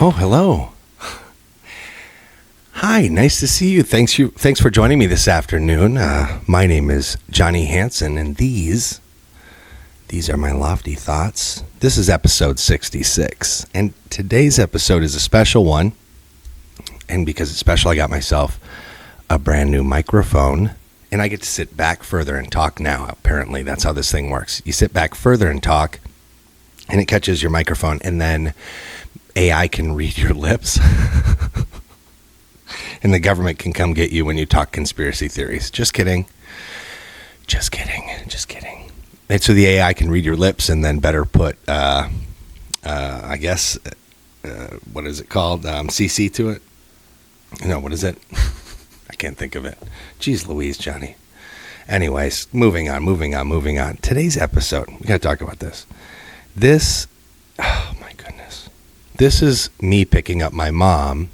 Oh, hello. Hi, nice to see you. Thanks for joining me this afternoon. My name is Jonny Hanson, and these are my lofty thoughts. This is episode 66, and today's episode is a special one. And because it's special, I got myself a brand new microphone, and I get to sit back further and talk now. Apparently, that's how this thing works. You sit back further and talk, and it catches your microphone, and then AI can read your lips. And the government can come get you when you talk conspiracy theories. Just kidding. And so the AI can read your lips and then better put, what is it called? CC to it? No, what is it? I can't think of it. Jeez Louise, Johnny. Anyways, moving on. Today's episode, we got to talk about this. Oh my goodness. This is me picking up my mom.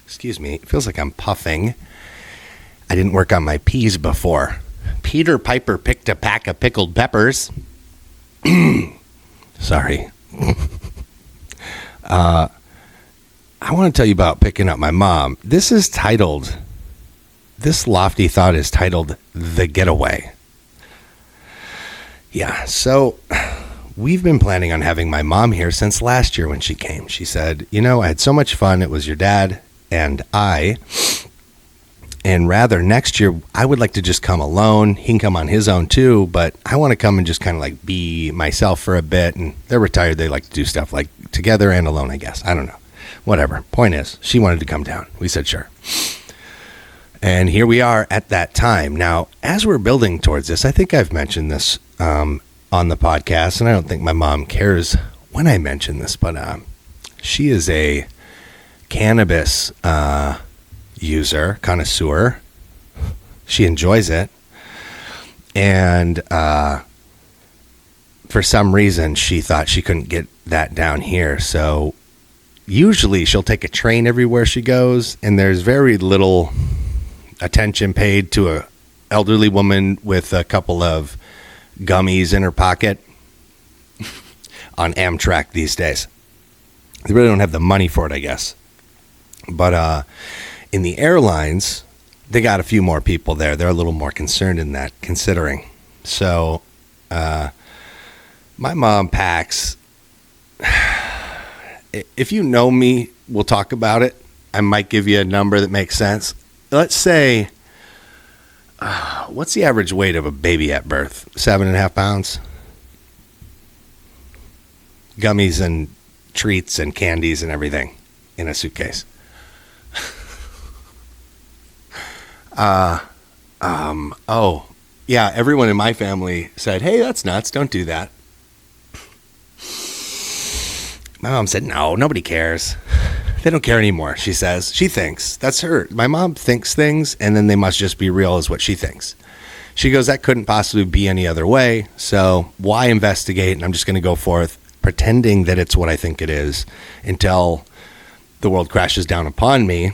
Excuse me, it feels like I'm puffing. I didn't work on my P's before. Peter Piper picked a pack of pickled peppers. Sorry. I want to tell you about picking up my mom. This lofty thought is titled The Getaway. Yeah, so we've been planning on having my mom here since last year when she came. She said, I had so much fun. It was your dad and rather next year, I would like to just come alone. He can come on his own too, but I want to come and just kind of like be myself for a bit. And they're retired. They like to do stuff like together and alone, I guess. I don't know. Whatever. Point is, she wanted to come down. We said, sure. And here we are at that time. Now, as we're building towards this, I think I've mentioned this on the podcast, and I don't think my mom cares when I mention this, but she is a cannabis connoisseur. She enjoys it. And for some reason, she thought she couldn't get that down here. So usually she'll take a train everywhere she goes, and there's very little attention paid to a elderly woman with a couple of gummies in her pocket on Amtrak these days. They really don't have the money for it, I guess. But in the airlines, they got a few more people there. They're a little more concerned in that, considering. So my mom packs. If you know me, we'll talk about it. I might give you a number that makes sense. Let's say, what's the average weight of a baby at birth? 7.5 pounds? Gummies and treats and candies and everything in a suitcase. Everyone in my family said, hey, that's nuts. Don't do that. My mom said, no, nobody cares. They don't care anymore, she says. She thinks. That's her. My mom thinks things, and then they must just be real is what she thinks. She goes, that couldn't possibly be any other way, so why investigate? And I'm just going to go forth pretending that it's what I think it is until the world crashes down upon me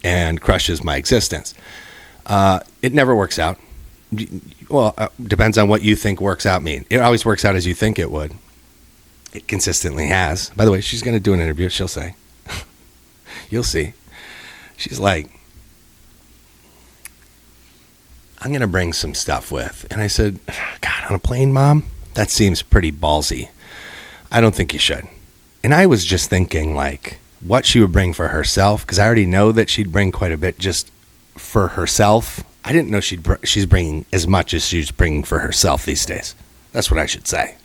and crushes my existence. It never works out. Well, depends on what you think works out mean. It always works out as you think it would. It consistently has. By the way, she's going to do an interview. She'll say, you'll see. She's like, I'm going to bring some stuff with. And I said, God, on a plane, Mom? That seems pretty ballsy. I don't think you should. And I was just thinking, like, what she would bring for herself, because I already know that she'd bring quite a bit just for herself. I didn't know she's bringing as much as she's bringing for herself these days. That's what I should say.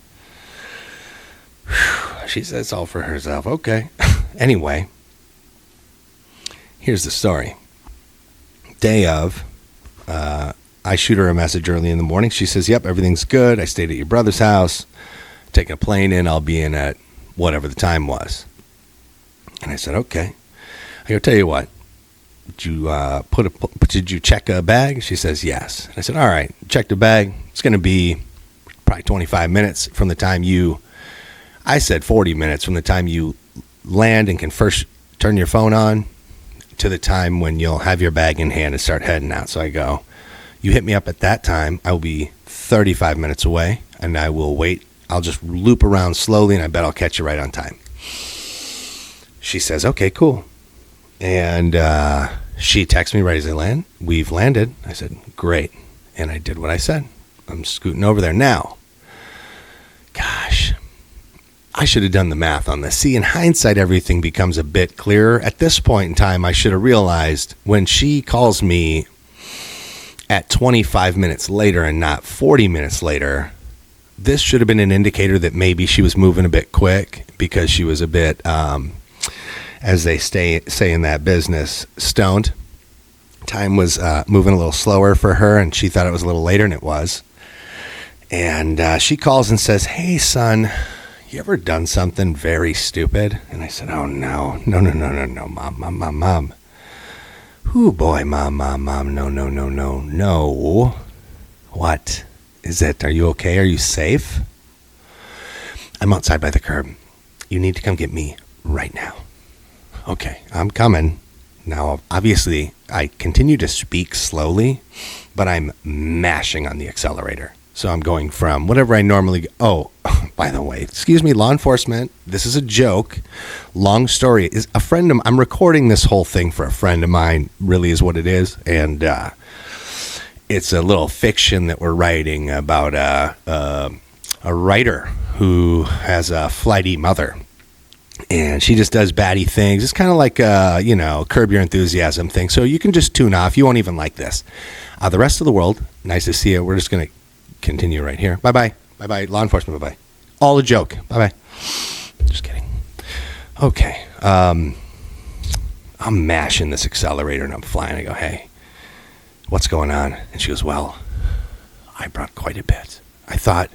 She says it's all for herself. Okay. Anyway, here's the story. Day of, I shoot her a message early in the morning. She says, yep, everything's good. I stayed at your brother's house. Taking a plane in. I'll be in at whatever the time was. And I said, okay. I go, tell you what. Did you check a bag? She says, yes. And I said, all right, check the bag. It's going to be probably 25 minutes from the time I said 40 minutes from the time you land and can first turn your phone on to the time when you'll have your bag in hand and start heading out. So I go, you hit me up at that time. I will be 35 minutes away, and I will wait. I'll just loop around slowly, and I bet I'll catch you right on time. she says, okay, cool. And she texts me right as I land. We've landed. I said, great. And I did what I said. I'm scooting over there now. Gosh, I should have done the math on this. See, in hindsight, everything becomes a bit clearer. At this point in time, I should have realized when she calls me at 25 minutes later and not 40 minutes later, this should have been an indicator that maybe she was moving a bit quick because she was a bit, as they say in that business, stoned. Time was moving a little slower for her, and she thought it was a little later, and it was. And she calls and says, hey, son, you ever done something very stupid? And I said, oh, no, mom. Ooh, boy, mom, no. What is it? Are you okay? Are you safe? I'm outside by the curb. You need to come get me right now. Okay, I'm coming. Now, obviously, I continue to speak slowly, but I'm mashing on the accelerator. So I'm going from whatever I normally go. Oh, by the way, excuse me, law enforcement. This is a joke. Long story. Is a friend of I'm recording this whole thing for a friend of mine, really is what it is. And it's a little fiction that we're writing about a writer who has a flighty mother. And she just does batty things. It's kind of like, Curb Your Enthusiasm thing. So you can just tune off. You won't even like this. The rest of the world, nice to see you. We're just going to continue right here. Bye-bye. Bye-bye. Law enforcement, bye-bye. All a joke. Bye-bye. Just kidding. Okay. I'm mashing this accelerator and I'm flying. I go, hey, what's going on? And she goes, well, I brought quite a bit. I thought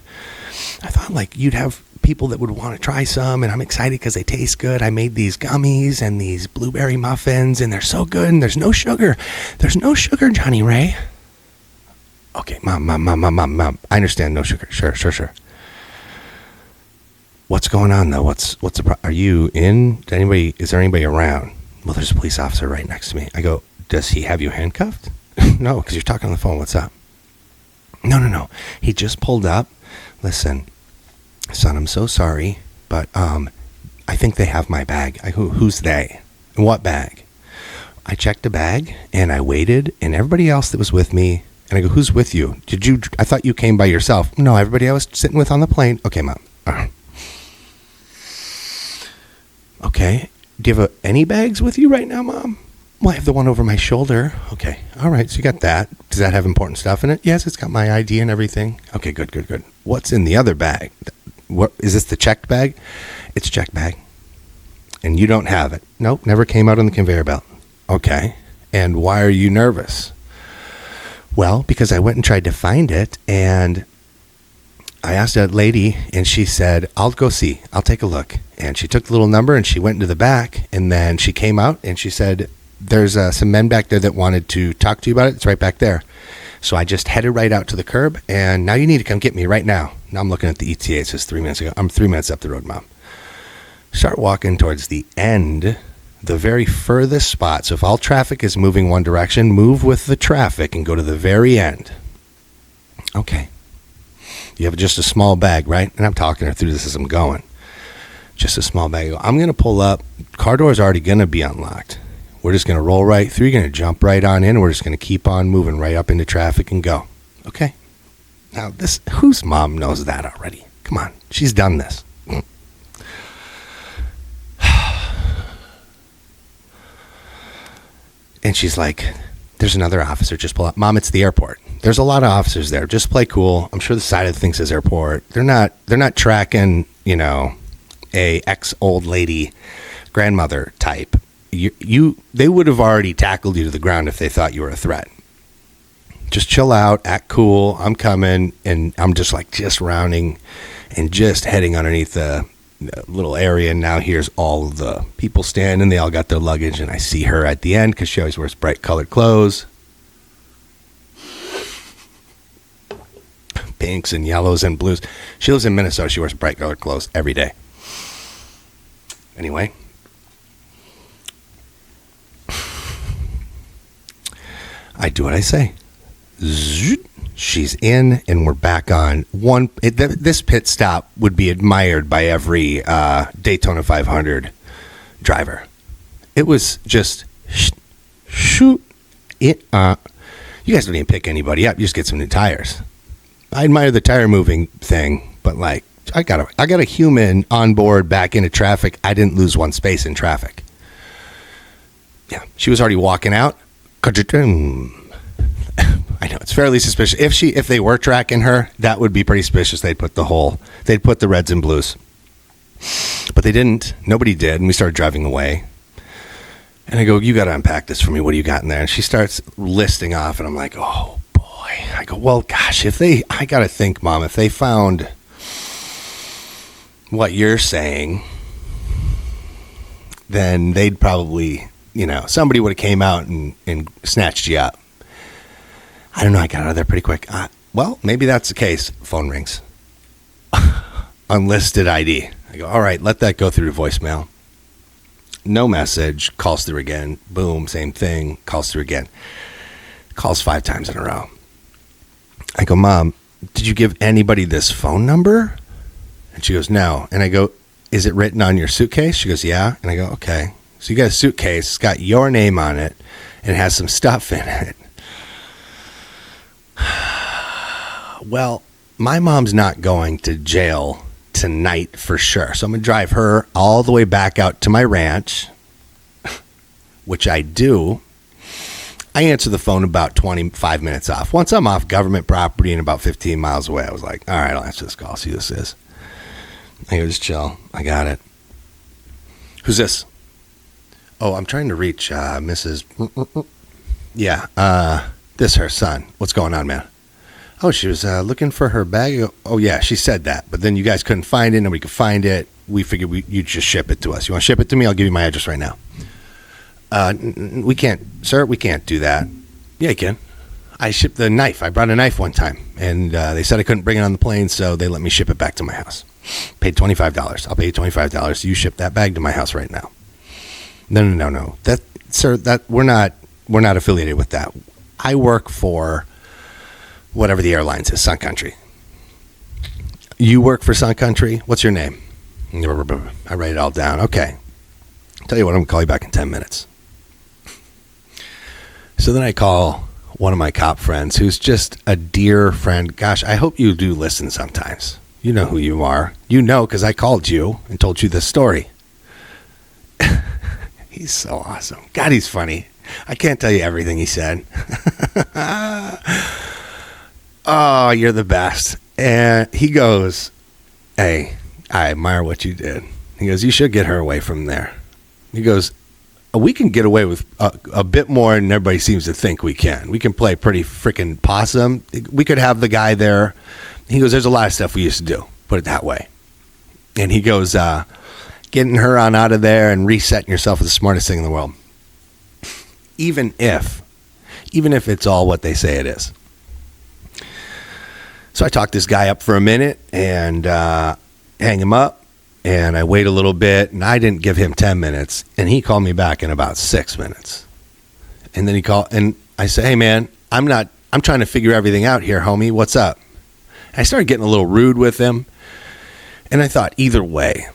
like you'd have people that would want to try some, and I'm excited because they taste good. I made these gummies and these blueberry muffins, and they're so good, and there's no sugar. There's no sugar, Johnny Ray. Okay, mom. I understand, no sugar. Sure. What's going on though? What's the are you in? Is there anybody around? Well, there's a police officer right next to me. I go, does he have you handcuffed? No, because you're talking on the phone. What's up? No. He just pulled up. Listen, son, I'm so sorry, but I think they have my bag. Who's they? What bag? I checked the bag, and I waited, and everybody else that was with me, and I go, who's with you? I thought you came by yourself. No, everybody I was sitting with on the plane. Okay, Mom. Okay. Do you have any bags with you right now, Mom? Well, I have the one over my shoulder. Okay. All right, so you got that. Does that have important stuff in it? Yes, it's got my ID and everything. Okay, good. What's in the other bag? What is this, the checked bag? It's a checked bag. And you don't have it? Nope, never came out on the conveyor belt. Okay. And why are you nervous? Well, because I went and tried to find it, and I asked that lady, and she said, I'll go see. I'll take a look. And she took the little number, and she went into the back, and then she came out, and she said, there's some men back there that wanted to talk to you about it. It's right back there. So I just headed right out to the curb, and now you need to come get me right now. Now I'm looking at the ETA. It says 3 minutes ago. I'm 3 minutes up the road, Mom. Start walking towards the end, the very furthest spot. So if all traffic is moving one direction, move with the traffic and go to the very end. Okay. You have just a small bag, right? And I'm talking her through this as I'm going. Just a small bag. I'm going to pull up. Car door is already going to be unlocked. We're just going to roll right through. You're going to jump right on in. And we're just going to keep on moving right up into traffic and go. Okay. Now, whose mom knows that already? Come on. She's done this. And she's like, there's another officer. Just pull up. Mom, it's the airport. There's a lot of officers there. Just play cool. I'm sure the side of the thing says airport. They're not tracking, a ex-old lady grandmother type. They would have already tackled you to the ground if they thought you were a threat. Just chill out, act cool. I'm coming, and I'm just rounding and just heading underneath the little area. And now here's all of the people standing. They all got their luggage, and I see her at the end because she always wears bright colored clothes, pinks and yellows and blues. She lives in Minnesota. She wears bright colored clothes every day. Anyway. I do what I say. She's in, and we're back on one. This pit stop would be admired by every Daytona 500 driver. It was just shoot it. You guys don't even pick anybody up. You just get some new tires. I admire the tire moving thing, but like I got a human on board back into traffic. I didn't lose one space in traffic. Yeah, she was already walking out. I know it's fairly suspicious. If they were tracking her, that would be pretty suspicious. They'd put the reds and blues, but they didn't. Nobody did, and we started driving away. And I go, you got to unpack this for me. What do you got in there? And she starts listing off, and I'm like, oh boy. I go, well, gosh, I got to think, Mom, if they found what you're saying, then they'd probably, somebody would have came out and snatched you up. I don't know. I got out of there pretty quick. Well, maybe that's the case. Phone rings. Unlisted ID. I go, all right, let that go through to voicemail. No message. Calls through again. Boom. Same thing. Calls through again. Calls 5 times in a row. I go, Mom, did you give anybody this phone number? And she goes, no. And I go, is it written on your suitcase? She goes, yeah. And I go, okay. So you got a suitcase. It's got your name on it and it has some stuff in it. Well, my mom's not going to jail tonight for sure. So I'm going to drive her all the way back out to my ranch, which I do. I answer the phone about 25 minutes off. Once I'm off government property and about 15 miles away, I was like, all right, I'll answer this call, see who this is. I go, just chill. I got it. Who's this? Oh, I'm trying to reach Mrs. Yeah, this her son. What's going on, man? Oh, she was looking for her bag. Oh, yeah, she said that. But then you guys couldn't find it. Nobody could find it. We figured you'd just ship it to us. You want to ship it to me? I'll give you my address right now. We can't, sir, we can't do that. Yeah, you can. I shipped the knife. I brought a knife one time. And they said I couldn't bring it on the plane, so they let me ship it back to my house. Paid $25. I'll pay you $25. You ship that bag to my house right now. No. Sir, we're not affiliated with that. I work for whatever the airlines is, Sun Country. You work for Sun Country? What's your name? I write it all down. Okay. Tell you what, I'm going to call you back in 10 minutes. So then I call one of my cop friends who's just a dear friend. Gosh, I hope you do listen sometimes. You know who you are. You know because I called you and told you this story. He's so awesome. God, he's funny. I can't tell you everything he said. Oh, you're the best. And he goes, hey, I admire what you did. He goes, you should get her away from there. He goes, we can get away with a bit more than everybody seems to think we can. We can play pretty freaking possum. We could have the guy there. He goes, there's a lot of stuff we used to do. Put it that way. And he goes, getting her on out of there and resetting yourself is the smartest thing in the world. Even if it's all what they say it is. So I talk this guy up for a minute and hang him up, and I wait a little bit, and I didn't give him 10 minutes, and he called me back in about 6 minutes. And then he called, and I said, hey, man, I'm trying to figure everything out here, homie. What's up? And I started getting a little rude with him, and I thought, either way,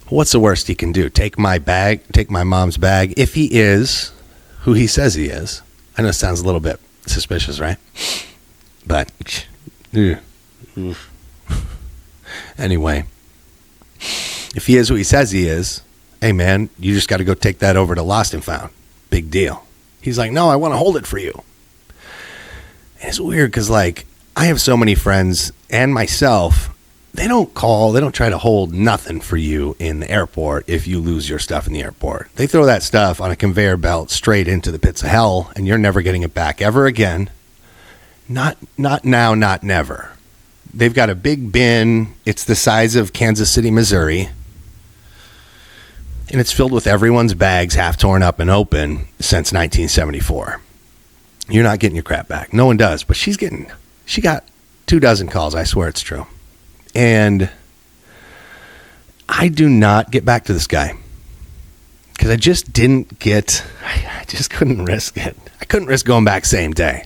what's the worst he can do? Take my mom's bag, if he is who he says he is. I know it sounds a little bit suspicious, right? But anyway, if he is who he says he is, hey man, you just got to go take that over to Lost and Found. Big deal. He's like, no, I want to hold it for you. And it's weird because like I have so many friends and myself, they don't try to hold nothing for you in the airport if you lose your stuff in the airport. They throw that stuff on a conveyor belt straight into the pits of hell, and you're never getting it back ever again. Not now, not never. They've got a big bin. It's the size of Kansas City, Missouri. And it's filled with everyone's bags half torn up and open since 1974. You're not getting your crap back. No one does. But she got 24 calls. I swear it's true. And I do not get back to this guy. Because I just couldn't risk it. I couldn't risk going back same day.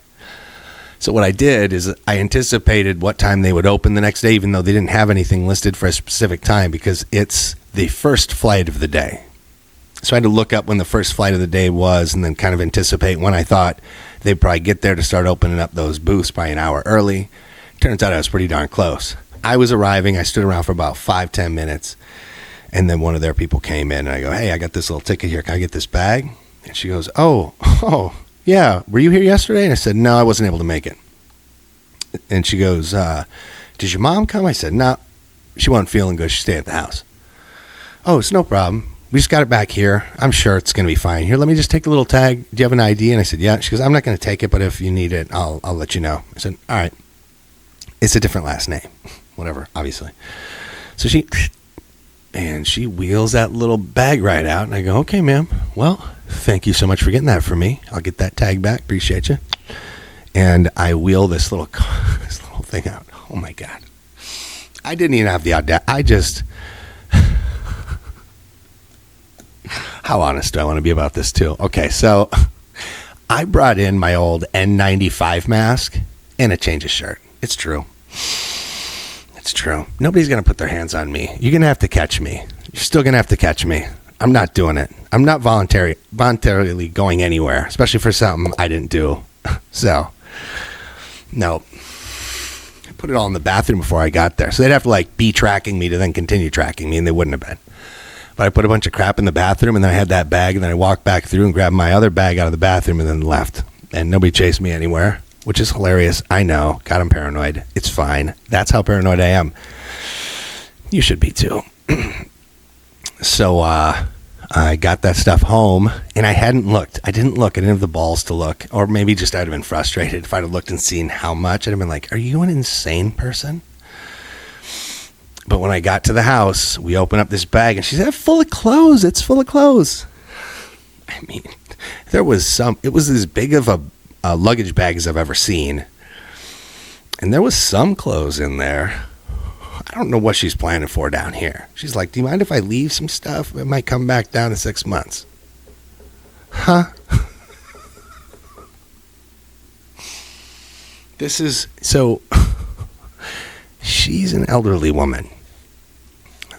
So what I did is I anticipated what time they would open the next day, even though they didn't have anything listed for a specific time, because it's the first flight of the day. So I had to look up when the first flight of the day was and then kind of anticipate when I thought they'd probably get there to start opening up those booths by an hour early. Turns out I was pretty darn close. I was arriving. I stood around for about 5-10 minutes. And then one of their people came in and I go, hey, I got this little ticket here. Can I get this bag? And she goes, oh, yeah. Were you here yesterday? And I said, no, I wasn't able to make it. And she goes, did your mom come? I said, no, she wasn't feeling good. She stayed at the house. Oh, it's no problem. We just got it back here. I'm sure it's going to be fine. Here, let me just take the little tag. Do you have an ID? And I said, yeah. She goes, I'm not going to take it, but if you need it, I'll let you know. I said, all right. It's a different last name. Whatever, obviously. So she wheels that little bag right out. And I go, okay, ma'am. Well, thank you so much for getting that for me. I'll get that tag back. Appreciate you. And I wheel this little thing out. Oh, my God. I didn't even have the audacity. How honest do I want to be about this, too? Okay, so I brought in my old N95 mask and a change of shirt. It's true. It's true. Nobody's going to put their hands on me. You're going to have to catch me. You're still going to have to catch me. I'm not doing it. I'm not voluntarily going anywhere, especially for something I didn't do. So, no. I put it all in the bathroom before I got there. So they'd have to be tracking me to then continue tracking me, and they wouldn't have been. But I put a bunch of crap in the bathroom, and then I had that bag, and then I walked back through and grabbed my other bag out of the bathroom and then left. And nobody chased me anywhere, which is hilarious. I know. God, I'm paranoid. It's fine. That's how paranoid I am. You should be too. So I got that stuff home, and I hadn't looked. I didn't look. I didn't have the balls to look. Or maybe just I'd have been frustrated. If I'd have looked and seen how much, I'd have been like, are you an insane person? But when I got to the house, we opened up this bag, and she said, full of clothes. It's full of clothes. I mean, it was as big of a luggage bag as I've ever seen. And there was some clothes in there. I don't know what she's planning for down here. She's like, do you mind if I leave some stuff? It might come back down in 6 months. Huh? She's an elderly woman.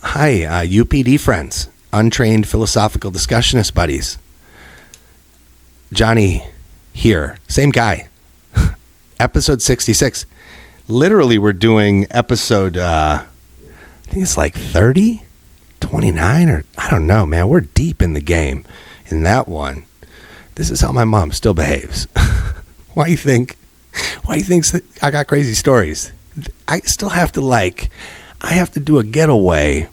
Hi, UPD friends, untrained philosophical discussionist buddies. Jonny here, same guy. Episode 66. Literally, we're doing episode, I think it's 30, 29, or I don't know, man. We're deep in the game in that one. This is how my mom still behaves. Why do you think I got crazy stories? I still have to I have to do a getaway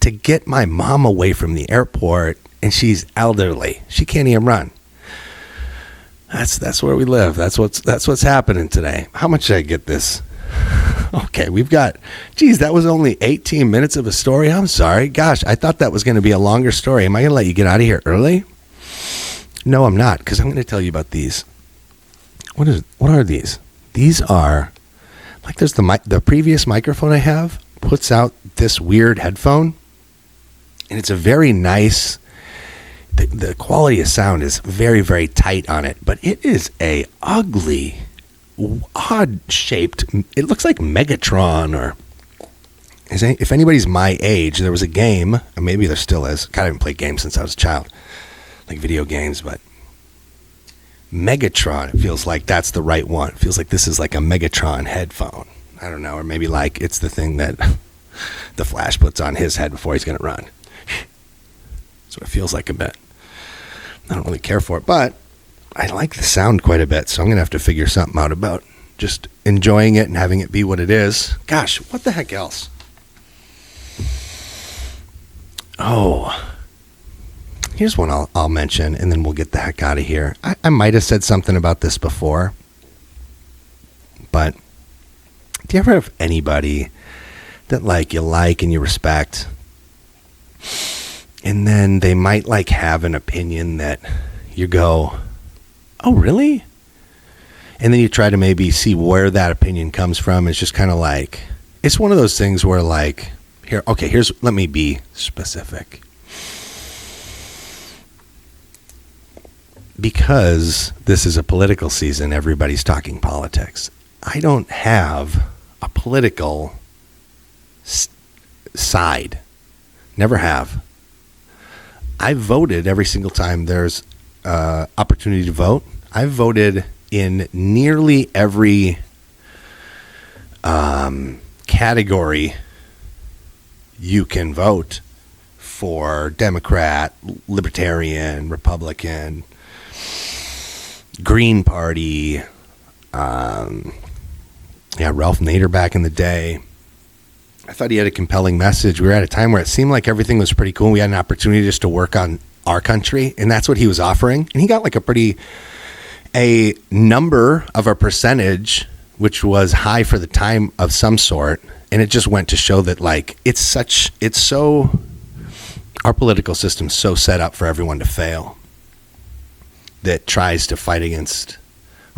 to get my mom away from the airport, and she's elderly. She can't even run. That's where we live. That's what's happening today. How much did I get this? Okay, we've got, that was only 18 minutes of a story. I'm sorry. Gosh, I thought that was going to be a longer story. Am I going to let you get out of here early? No, I'm not, because I'm going to tell you about these. What are these? These are, there's the previous microphone I have puts out this weird headphone, and it's a very nice, the quality of sound is very, very tight on it, but it is a ugly, odd-shaped, it looks like Megatron, or if anybody's my age, there was a game, and maybe there still is, God, I haven't played games since I was a child, video games, but Megatron, it feels like that's the right one. It feels like this is like a Megatron headphone. I don't know, or maybe it's the thing that the Flash puts on his head before he's going to run. That's what it feels like a bit. I don't really care for it, but I like the sound quite a bit, so I'm going to have to figure something out about just enjoying it and having it be what it is. Gosh, what the heck else? Oh, here's one I'll mention, and then we'll get the heck out of here. I might have said something about this before, but do you ever have anybody that you like and you respect, and then they might have an opinion that you go, oh, really? And then you try to maybe see where that opinion comes from. It's just kind of it's one of those things where let me be specific. Because this is a political season, everybody's talking politics. I don't have a political side. Never have. I voted every single time there's opportunity to vote. I've voted in nearly every category you can vote for: Democrat, Libertarian, Republican, Green Party, Ralph Nader back in the day. I thought he had a compelling message. We were at a time where it seemed like everything was pretty cool. We had an opportunity just to work on our country, and that's what he was offering. And he got like a number of a percentage, which was high for the time, of some sort. And it just went to show that like our political system's so set up for everyone to fail that tries to fight against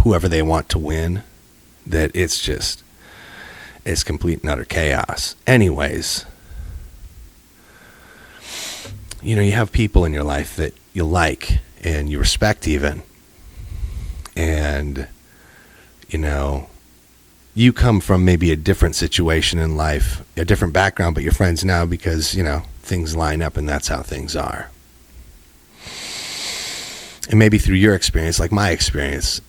whoever they want to win, that it's complete and utter chaos. Anyways, you have people in your life that you like and you respect even. And, you come from maybe a different situation in life, a different background, but you're friends now because, things line up and that's how things are. And maybe through your experience, like my experience,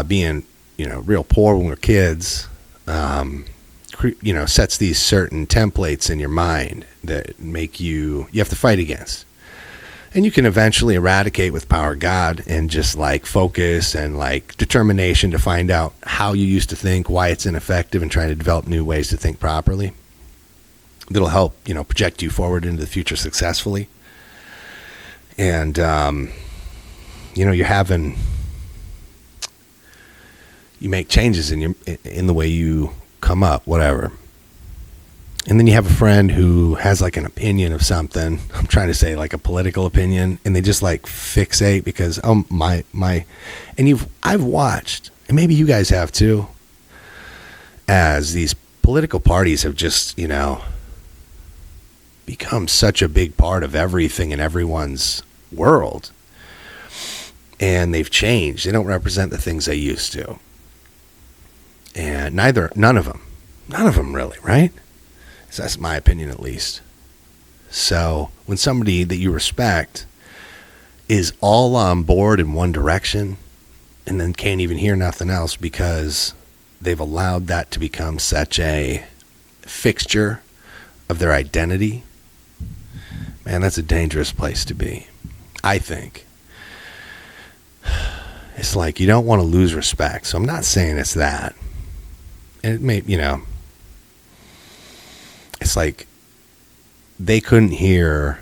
being, real poor when we were kids, sets these certain templates in your mind that make you have to fight against. And you can eventually eradicate with power of God and just like focus and like determination to find out how you used to think, why it's ineffective, and trying to develop new ways to think properly. That'll help, project you forward into the future successfully. And, you make changes in the way you come up, whatever. And then you have a friend who has like an opinion of something. I'm trying to say like a political opinion, and they just like fixate because I've watched, and maybe you guys have too, as these political parties have just, become such a big part of everything in everyone's world. And they've changed. They don't represent the things they used to. And none of them really, right? So that's my opinion, at least. So when somebody that you respect is all on board in one direction and then can't even hear nothing else because they've allowed that to become such a fixture of their identity, man, that's a dangerous place to be, I think. It's like you don't want to lose respect. So I'm not saying it's that. And it may, it's like they couldn't hear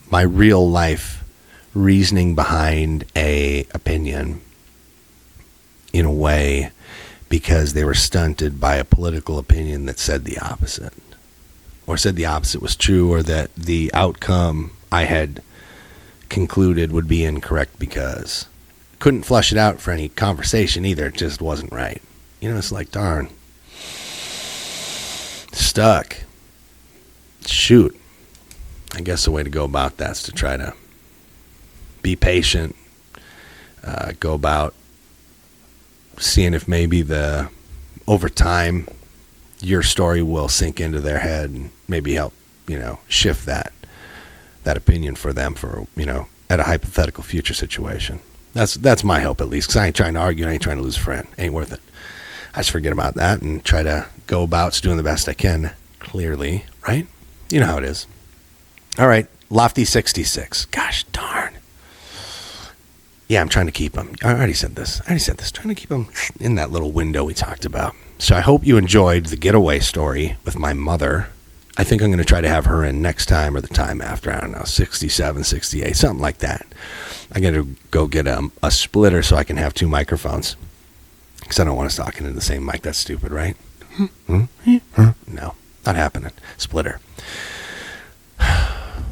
my real life reasoning behind a opinion in a way because they were stunted by a political opinion that said the opposite, or said the opposite was true, or that the outcome I had concluded would be incorrect because couldn't flush it out for any conversation either. It just wasn't right. It's like, darn. Stuck. Shoot. I guess the way to go about that is to try to be patient. Go about seeing if maybe over time your story will sink into their head and maybe help, shift that opinion for them for, at a hypothetical future situation. That's my hope, at least, because I ain't trying to argue. I ain't trying to lose a friend. Ain't worth it. I just forget about that and try to go about doing the best I can, clearly, right? You know how it is. All right, Lofty 66. Gosh darn. Yeah, I'm trying to keep them. I already said this. Trying to keep them in that little window we talked about. So I hope you enjoyed the getaway story with my mother. I think I'm going to try to have her in next time or the time after. I don't know, 67, 68, something like that. I got to go get a splitter so I can have two microphones. Because I don't want us talking in the same mic. That's stupid, right? No, not happening. Splitter.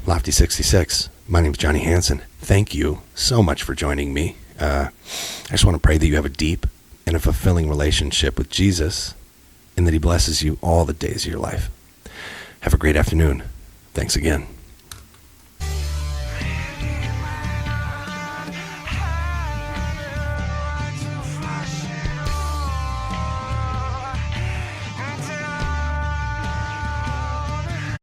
Lofty 66. My name's Jonny Hanson. Thank you so much for joining me. I just want to pray that you have a deep and a fulfilling relationship with Jesus and that he blesses you all the days of your life. Have a great afternoon. Thanks again.